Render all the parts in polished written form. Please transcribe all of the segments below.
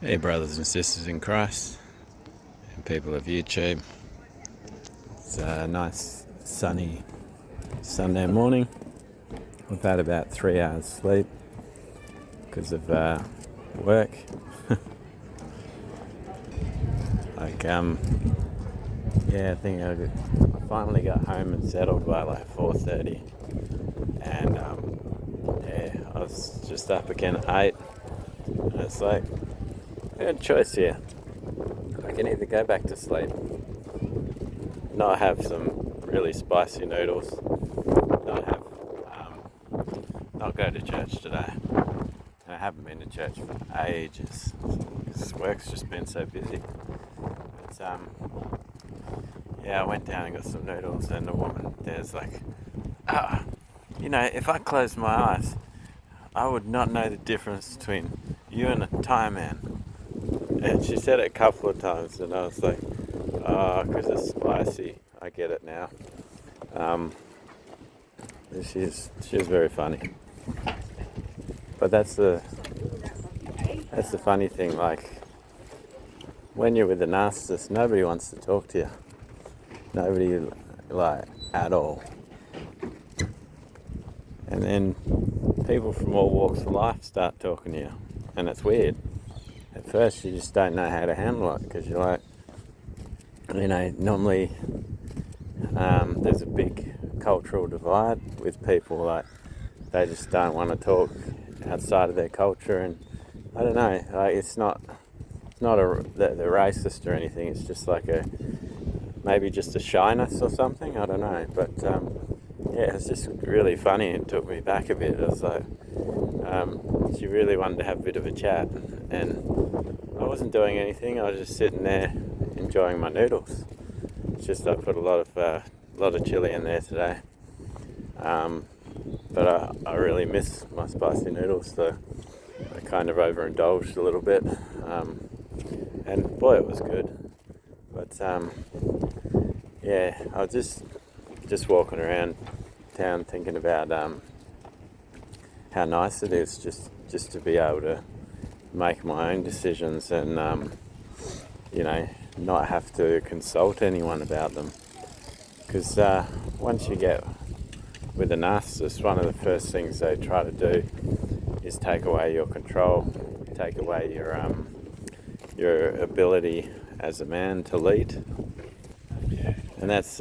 Hey brothers and sisters in Christ and people of YouTube. It's a nice sunny Sunday morning. We've had about 3 hours sleep because of work. I think I finally got home and settled by like 4:30, and I was just up again at 8, and it's like I had a choice here. I can either go back to sleep, not have some really spicy noodles, not go to church today. I haven't been to church for ages because work's just been so busy. But I went down and got some noodles, and the woman there's like, if I closed my eyes, I would not know the difference between you and a Thai man. And she said it a couple of times, and I was like, because it's spicy. I get it now. She was very funny. But that's the funny thing. Like, when you're with a narcissist, nobody wants to talk to you. Nobody, like, at all. And then people from all walks of life start talking to you, and it's weird. At first, you just don't know how to handle it because you're like, normally there's a big cultural divide with people. Like, they just don't want to talk outside of their culture, and I don't know. Like, it's not that they're racist or anything. It's just like maybe just a shyness or something. I don't know, but it's just really funny. It took me back a bit. I was like, she really wanted to have a bit of a chat, and I wasn't doing anything. I was just sitting there enjoying my noodles. It's just I put a lot of chili in there today, but I really miss my spicy noodles, so I kind of overindulged a little bit, and boy, it was good. But I was just walking around town thinking about how nice it is just to be able to make my own decisions and not have to consult anyone about them. Because once you get with a narcissist, one of the first things they try to do is take away your control, take away your ability as a man to lead. And that's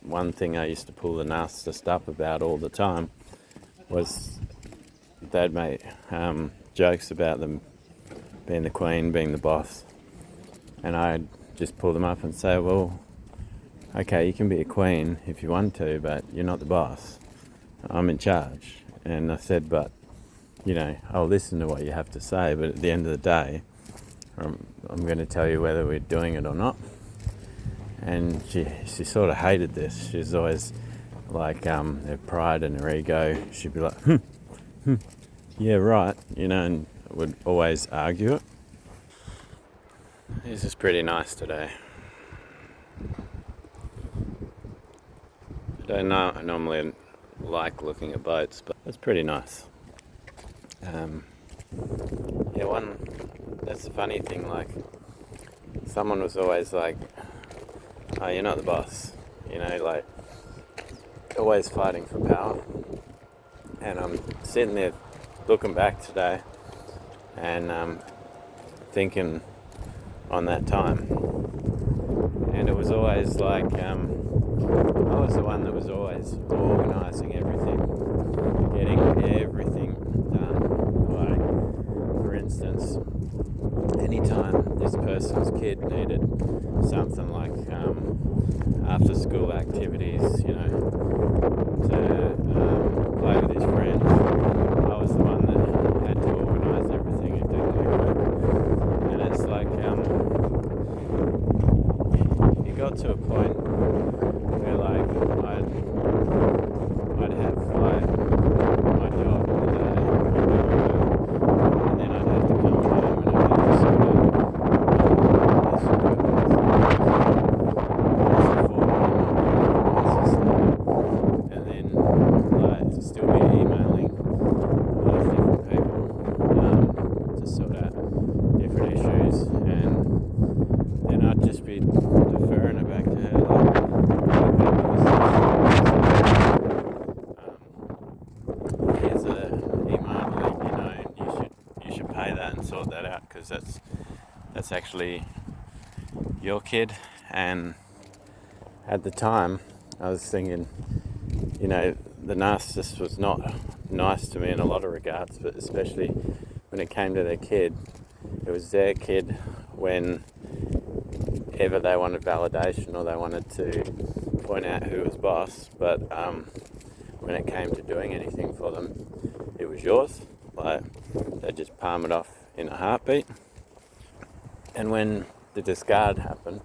one thing I used to pull the narcissist up about all the time, was they'd make jokes about them being the queen, being the boss, and I'd just pull them up and say, well, okay, you can be a queen if you want to, but you're not the boss. I'm in charge. And I said, but I'll listen to what you have to say, but at the end of the day, I'm going to tell you whether we're doing it or not. And she sort of hated this. She's always like, her pride and her ego, she'd be like, yeah, right, and would always argue it. This is pretty nice today. I don't know, I normally like looking at boats, but it's pretty nice. That's the funny thing, like, someone was always like, oh, you're not the boss, like, always fighting for power. And I'm sitting there looking back today and thinking on that time, and it was always like I was the one that was always organising everything, getting everything done. Like, for instance, anytime this person's kid needed something like after school activities, to play with his friends, I was the one that had to organise everything and do the work. And it's like, it got to a point where, like, I'd have like my job in the day, and then I'd have to come home and I'd have to sort of this pay that and sort that out, because that's actually your kid. And at the time, I was thinking, the narcissist was not nice to me in a lot of regards, but especially when it came to their kid. It was their kid whenever they wanted validation or they wanted to point out who was boss, but when it came to doing anything for them, it was yours. Like, they just palm it off in a heartbeat. And when the discard happened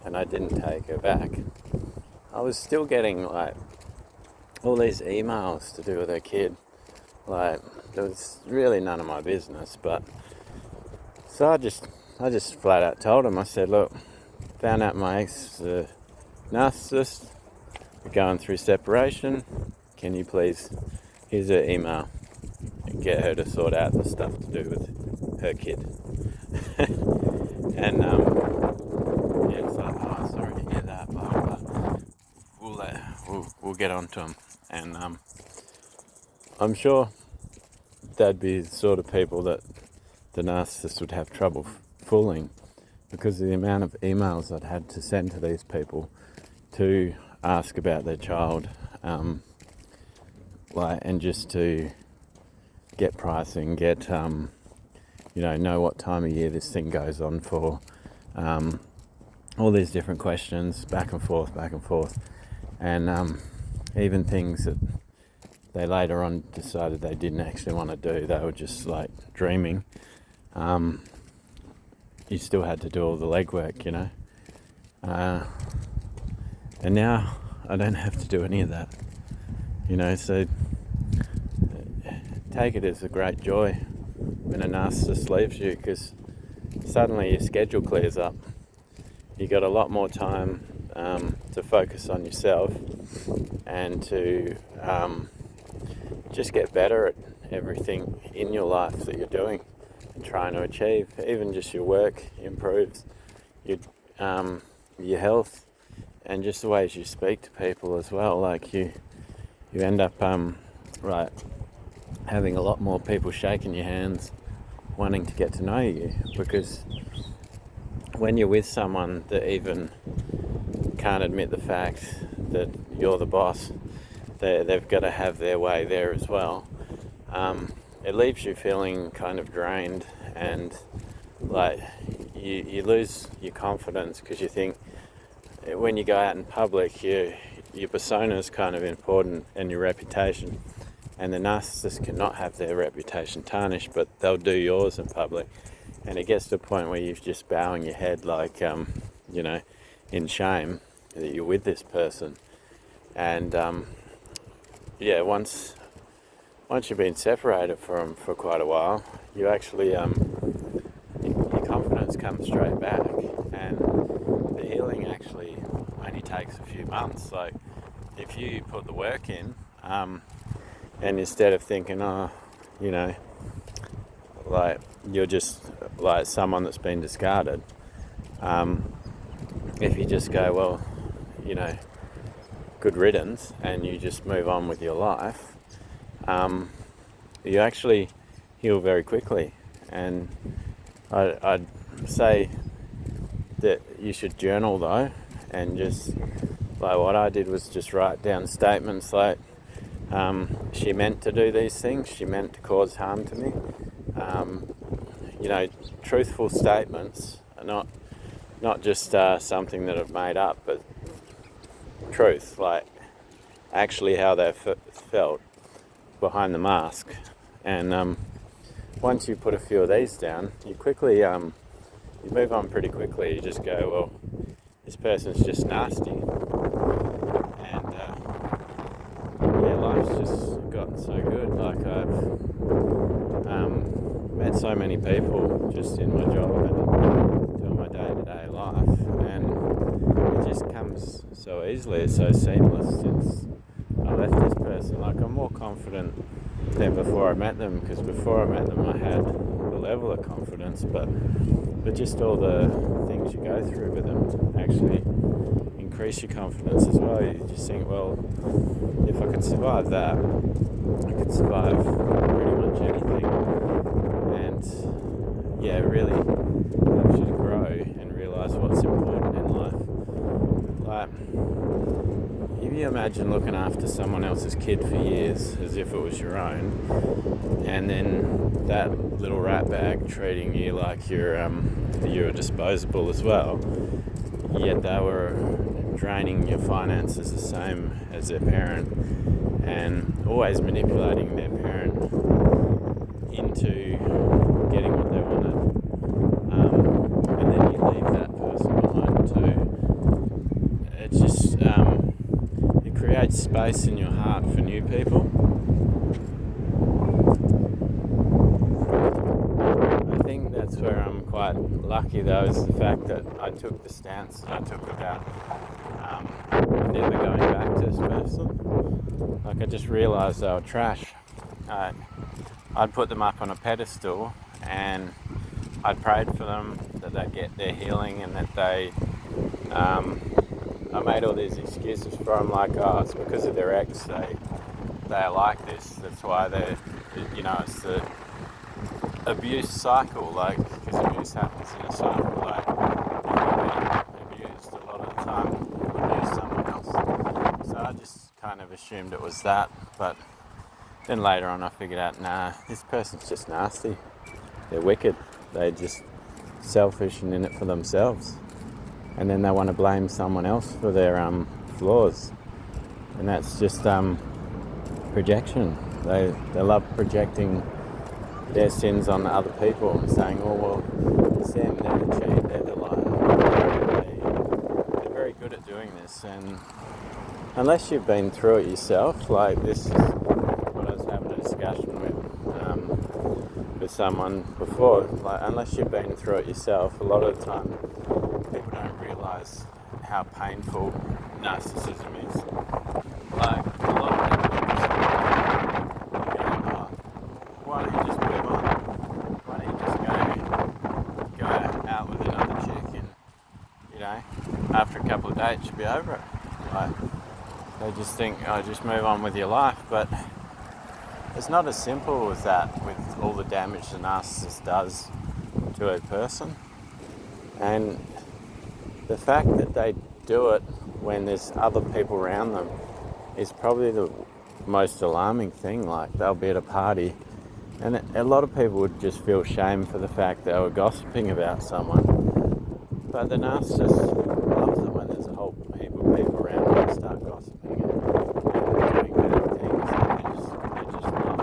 and I didn't take her back, I was still getting like all these emails to do with her kid. Like, it was really none of my business, but so I just flat out told him. I said, look, found out my ex is a narcissist, we're going through separation, can you please, here's her email, and get her to sort out the stuff to do with her kid. And it's like, oh, sorry to hear that, but we'll get on to him. And I'm sure they'd be the sort of people that the narcissist would have trouble fooling, because of the amount of emails I'd had to send to these people to ask about their child, and just to get pricing, get know what time of year this thing goes on for, all these different questions, back and forth, and even things that they later on decided they didn't actually want to do. They were just like dreaming. You still had to do all the legwork, and now I don't have to do any of that, so take it as a great joy when a narcissist leaves you, because suddenly your schedule clears up. You got a lot more time to focus on yourself and to just get better at everything in your life that you're doing and trying to achieve. Even just your work improves, your health, and just the ways you speak to people as well. Like you end up having a lot more people shaking your hands, wanting to get to know you, because when you're with someone that even can't admit the fact that you're the boss, they've got to have their way there as well. It leaves you feeling kind of drained, and like you lose your confidence, because you think when you go out in public, your persona is kind of important, and your reputation. And the narcissist cannot have their reputation tarnished, but they'll do yours in public. And it gets to a point where you're just bowing your head like, in shame that you're with this person. And once you've been separated from them for quite a while, you actually, your confidence comes straight back. And the healing actually only takes a few months. Like, if you put the work in, and instead of thinking, like you're just like someone that's been discarded, if you just go, well, good riddance, and you just move on with your life, you actually heal very quickly. And I'd say that you should journal though, and just like what I did was just write down statements like, she meant to do these things, she meant to cause harm to me. Truthful statements are not just something that I've made up, but truth, like actually how they felt behind the mask. And once you put a few of these down, you quickly you move on pretty quickly. You just go, well, this person's just nasty. And life's just gotten so good. Like, I've met so many people just in my job and doing my day-to-day life, and it just comes so easily. It's so seamless since I left this person. Like, I'm more confident than before I met them, because before I met them I had a level of confidence, but just all the things you go through with them actually increase your confidence as well. You just think, well, if I could survive that, I could survive pretty much anything. And it really helps you to grow and realise what's important in life. Like, if you imagine looking after someone else's kid for years as if it was your own, and then that little rat bag treating you like you're disposable as well, yet they were draining your finances the same as their parent and always manipulating their parent into getting what they wanted, and then you leave that person behind too. It just it creates space in your heart for new people. I think that's where I'm quite lucky though, is the fact that I took the stance that I took about never going back to this person. Like, I just realised they were trash. I'd put them up on a pedestal and I'd prayed for them that they'd get their healing, and that they I made all these excuses for them, like, oh, it's because of their ex, they're like this, that's why they're, it's the abuse cycle, like, because abuse happens in a cycle, like, if you're being abused, a lot of the time you abuse someone else. So I just kind of assumed it was that, but then later on I figured out, nah, this person's just nasty. They're wicked. They're just selfish and in it for themselves. And then they want to blame someone else for their flaws. And that's just projection. They love projecting their sins on other people and saying, oh, well, it's them, they're the cheat, they're the liar. They're very good at doing this. And unless you've been through it yourself, like this is what I was having a discussion with someone before, like, unless you've been through it yourself, a lot of the time people don't realise how painful narcissism is. Like, a lot of people just go, oh, why don't you just move on? Why don't you just go out with another chick and, after a couple of dates you'll be over it. Like, they just think, oh, just move on with your life, but it's not as simple as that with all the damage the narcissist does to a person. And the fact that they do it when there's other people around them is probably the most alarming thing. Like, they'll be at a party and a lot of people would just feel shame for the fact they were gossiping about someone. But the narcissist loves it when there's a whole heap of people around them that start gossiping and doing bad things. They just love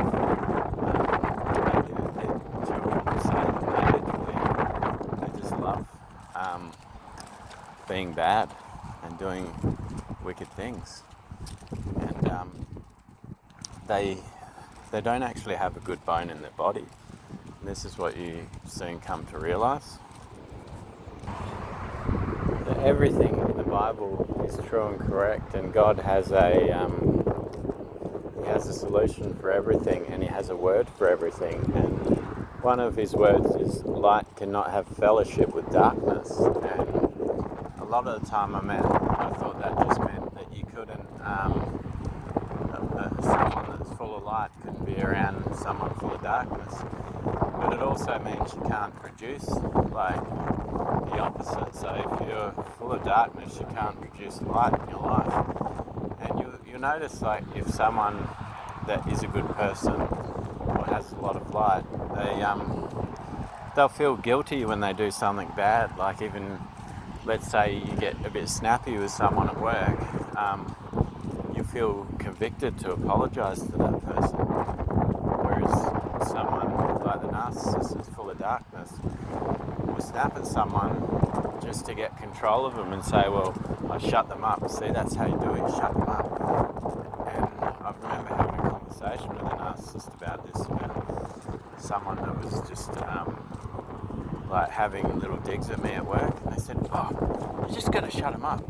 their children to say they just love being bad and doing wicked things. And they don't actually have a good bone in their body. And this is what you soon come to realise. That everything in the Bible is true and correct, and God has He has a solution for everything, and He has a word for everything. And one of His words is light cannot have fellowship with darkness. And a lot of the time I thought that just meant that you couldn't, someone that's full of light couldn't be around someone full of darkness. But it also means you can't produce, like, the opposite. So if you're full of darkness, you can't produce light in your life. And you'll notice, like, if someone that is a good person or has a lot of light, they'll feel guilty when they do something bad. Like, even, let's say you get a bit snappy with someone at work, you feel convicted to apologise to that person. Whereas someone like the narcissist is full of darkness will snap at someone just to get control of them and say, well, I shut them up. See, that's how you do it, shut them up. And I remember having a conversation with a narcissist about this, about someone that was just like having little digs at me at work, and they said, oh, you just got to shut them up.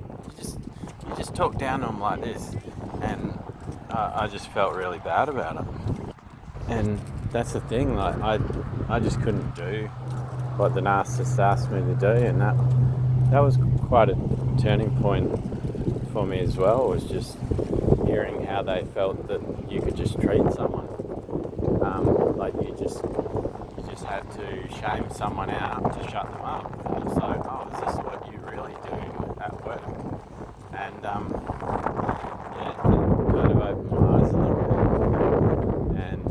You just talk down on them like this. And I just felt really bad about it. And that's the thing, like, I just couldn't do what the narcissist asked me to do, and that was quite a turning point for me as well, was just hearing how they felt that you could just treat someone like you just just had to shame someone out to shut them up. And it's like, oh, is this what you really do at work? And yeah, it kind of opened my eyes a little bit. And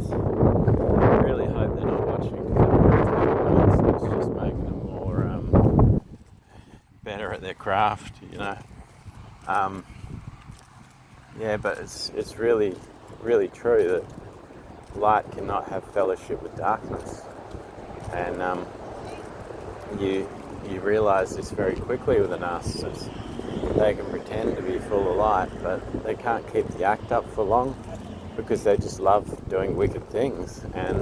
I really hope they're not watching, because it's just making them more better at their craft, you know. Yeah, but it's really, really true that light cannot have fellowship with darkness. And you realise this very quickly with a narcissist. They can pretend to be full of light, but they can't keep the act up for long because they just love doing wicked things. And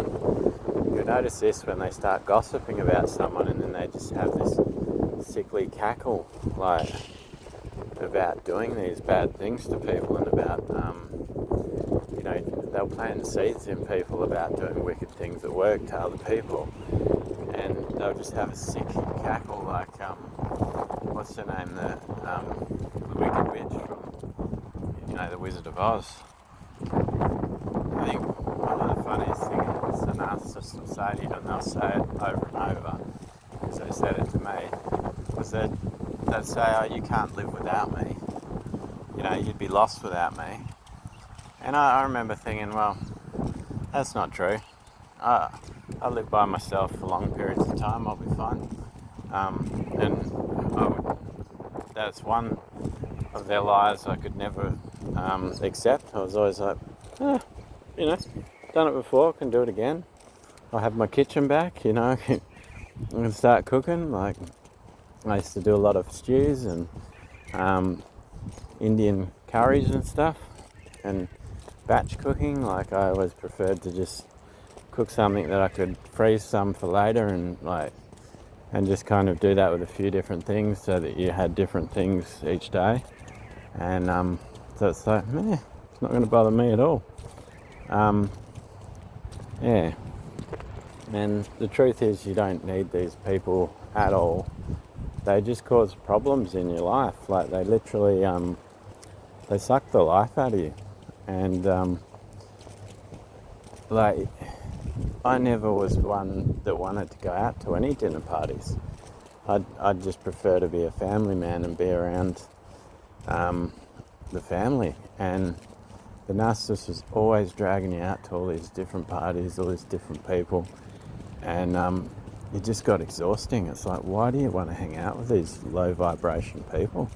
you'll notice this when they start gossiping about someone, and then they just have this sickly cackle, like, about doing these bad things to people, and about, you know, they'll plant seeds in people about doing wicked things at work to other people, and they'll just have a sick cackle, like, what's her name, the Wicked Witch from, you know, the Wizard of Oz. I think one of the funniest things a narcissist will say to you, and they'll say it over and over, because they said it to me, was that they'd say, oh, you can't live without me. You know, you'd be lost without me. And I remember thinking, well, that's not true. I live by myself for long periods of time, I'll be fine. That's one of their lies I could never accept. I was always like, you know, done it before, can do it again. I'll have my kitchen back, you know, I can start cooking. Like, I used to do a lot of stews and Indian curries and stuff, and batch cooking. Like, I always preferred to just cook something that I could freeze some for later, and just kind of do that with a few different things, so that you had different things each day. And so it's like, it's not going to bother me at all. Yeah. And the truth is, you don't need these people at all. They just cause problems in your life. Like, they literally, they suck the life out of you. And, like, I never was one that wanted to go out to any dinner parties. I'd just prefer to be a family man and be around the family. And the narcissist was always dragging you out to all these different parties, all these different people. And it just got exhausting. It's like, why do you want to hang out with these low vibration people?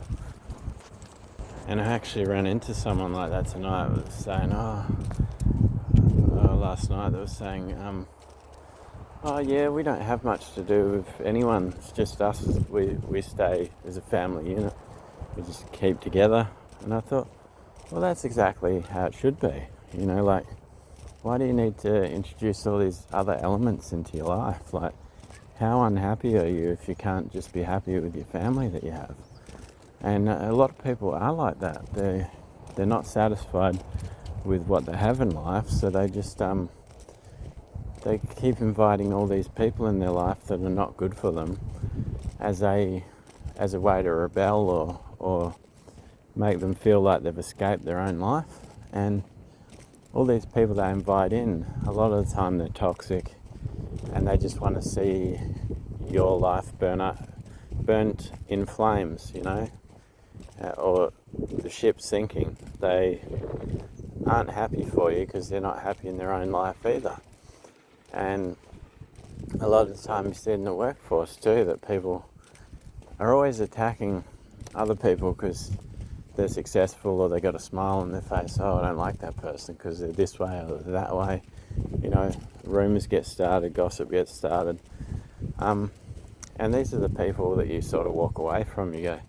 And I actually ran into someone like that tonight, that was saying, last night, they were saying, oh yeah, we don't have much to do with anyone, it's just us, we stay as a family unit, we just keep together. And I thought, well, that's exactly how it should be, you know, like, why do you need to introduce all these other elements into your life? Like, how unhappy are you if you can't just be happy with your family that you have? And a lot of people are like that. They're not satisfied with what they have in life, so they just they keep inviting all these people in their life that are not good for them as a way to rebel or make them feel like they've escaped their own life. And all these people they invite in, a lot of the time they're toxic, and they just want to see your life burnt in flames, you know, or the ship sinking. They aren't happy for you because they're not happy in their own life either. And a lot of the time you see it in the workforce too, that people are always attacking other people because they're successful, or they got a smile on their face. Oh, I don't like that person because they're this way or that way. You know, rumours get started, gossip gets started. And these are the people that you sort of walk away from. You go,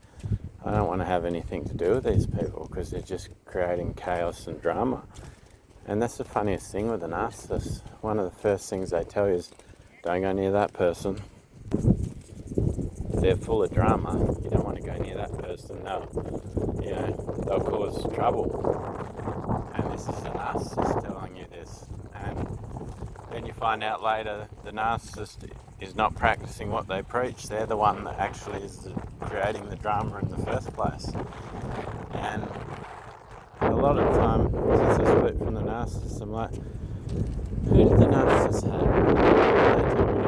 I don't want to have anything to do with these people because they're just creating chaos and drama. And that's the funniest thing with a narcissist. One of the first things they tell you is, don't go near that person. They're full of drama. You don't want to go near that person. They'll cause trouble. And this is a narcissist telling you this. And then you find out later the narcissist is not practicing what they preach. They're the one that actually is creating the drama in the first place. And a lot of the time, since I split from the narcissist, I'm like, who did the narcissist have? They told me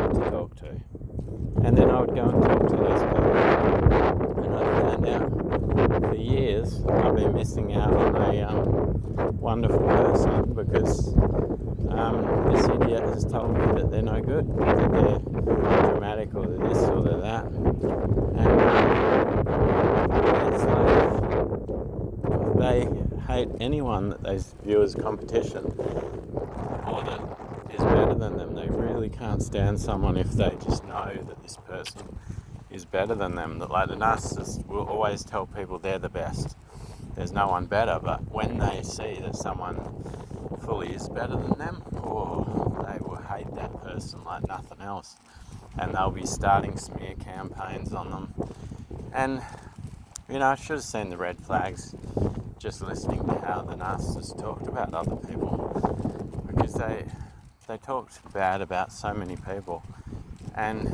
that they're no good, that they're dramatic or they're this or they're that. And it's like they hate anyone that they view as competition or that is better than them. They really can't stand someone if they just know that this person is better than them. That, like, the narcissist will always tell people they're the best. There's no one better, but when they see that someone fully is better than them, they will hate that person like nothing else. And they'll be starting smear campaigns on them. And, I should have seen the red flags just listening to how the narcissists talked about other people. Because they talked bad about so many people. And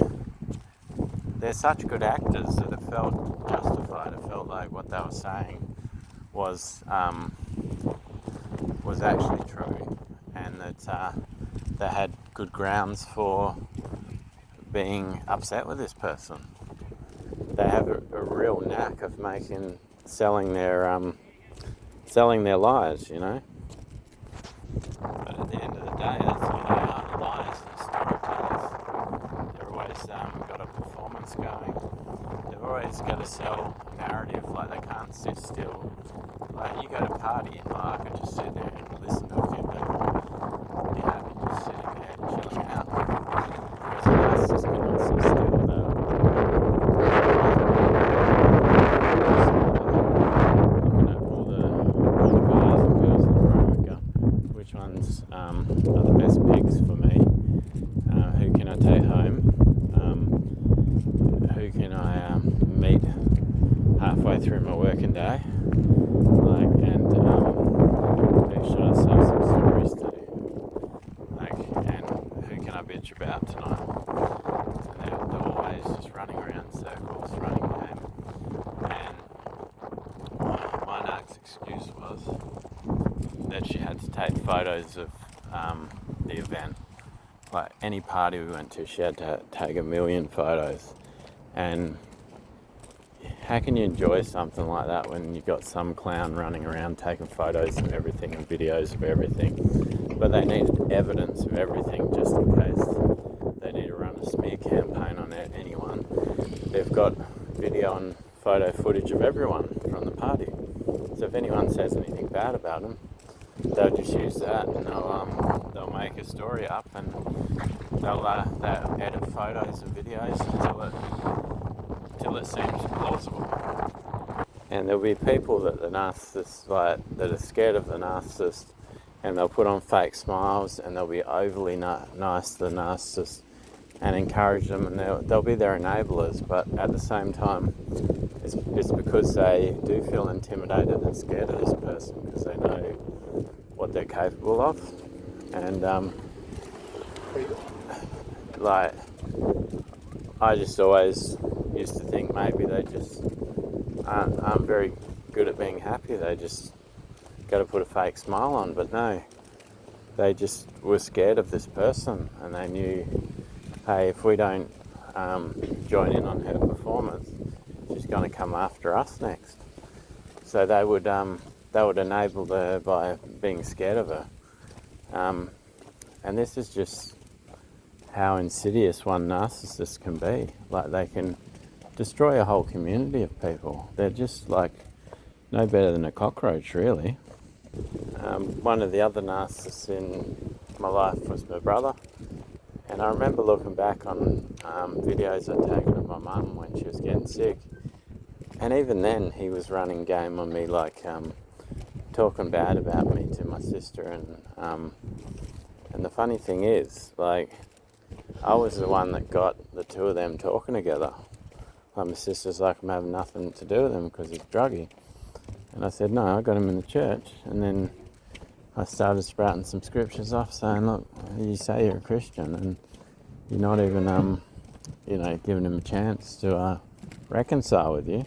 they're such good actors that it felt justified. It felt like what they were saying was actually true, and that they had good grounds for being upset with this person. They have a real knack of selling their lies, But at the end of the day, that's all they are, lies and storytellers. They're always got a performance going. They've always got to sell a narrative, like they can't sit still. Like, you go to a party and I could just sit there and listen to a few people, be happy just sitting there and chilling out. Whereas a narcissist cannot sit still. Looking at all the guys and girls in the room, which ones are the best picks for me? Who can I take home? Who can I meet halfway through my working day? And who should I sell some stories to? And who can I bitch about tonight? And they're always just running around circles, running game. And my narc's excuse was that she had to take photos of the event. Like, any party we went to, she had to take 1 million photos. And how can you enjoy something like that when you've got some clown running around taking photos of everything and videos of everything? But they needed evidence of everything just in case they need to run a smear campaign on anyone. They've got video and photo footage of everyone from the party. So if anyone says anything bad about them, they'll just use that, and they'll make a story up, and they'll edit photos and videos until it seems plausible. And there'll be people that the narcissists that are scared of the narcissist, and they'll put on fake smiles, and they'll be overly nice to the narcissist and encourage them, and they'll be their enablers. But at the same time, it's because they do feel intimidated and scared of this person, because they know what they're capable of. And I just always used to think maybe they just aren't very good at being happy. They just got to put a fake smile on. But no, they just were scared of this person, and they knew, hey, if we don't join in on her performance, she's going to come after us next. So they would enable her by being scared of her. And this is just how insidious one narcissist can be. Like, they can destroy a whole community of people. They're just like no better than a cockroach, really. One of the other narcissists in my life was my brother. And I remember looking back on videos I'd taken of my mum when she was getting sick. And even then, he was running game on me, like talking bad about me to my sister. And the funny thing is, like, I was the one that got the two of them talking together. Like, my sister's like, I'm having nothing to do with him because he's druggy. And I said, no, I got him in the church. And then I started sprouting some scriptures off saying, look, you say you're a Christian and you're not even, giving him a chance to reconcile with you.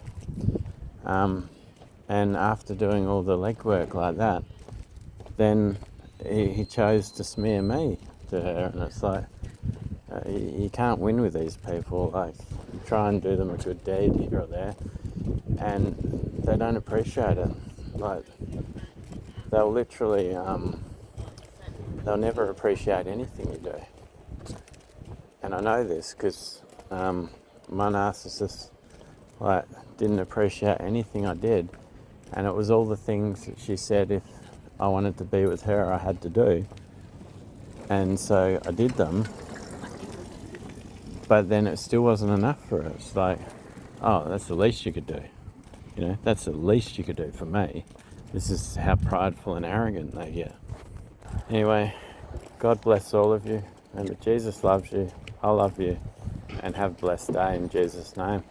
And after doing all the legwork like that, then he chose to smear me to her. And it's like, you can't win with these people. Like, you try and do them a good deed here or there, and they don't appreciate it. Like, they'll literally, they'll never appreciate anything you do. I know this because my narcissist didn't appreciate anything I did, and it was all the things that she said if I wanted to be with her I had to do, and so I did them, but then it still wasn't enough for her. It's like, oh, that's the least you could do, that's the least you could do for me. This is how prideful and arrogant they get. Anyway, God bless all of you. Remember, Jesus loves you, I love you, and have a blessed day in Jesus' name.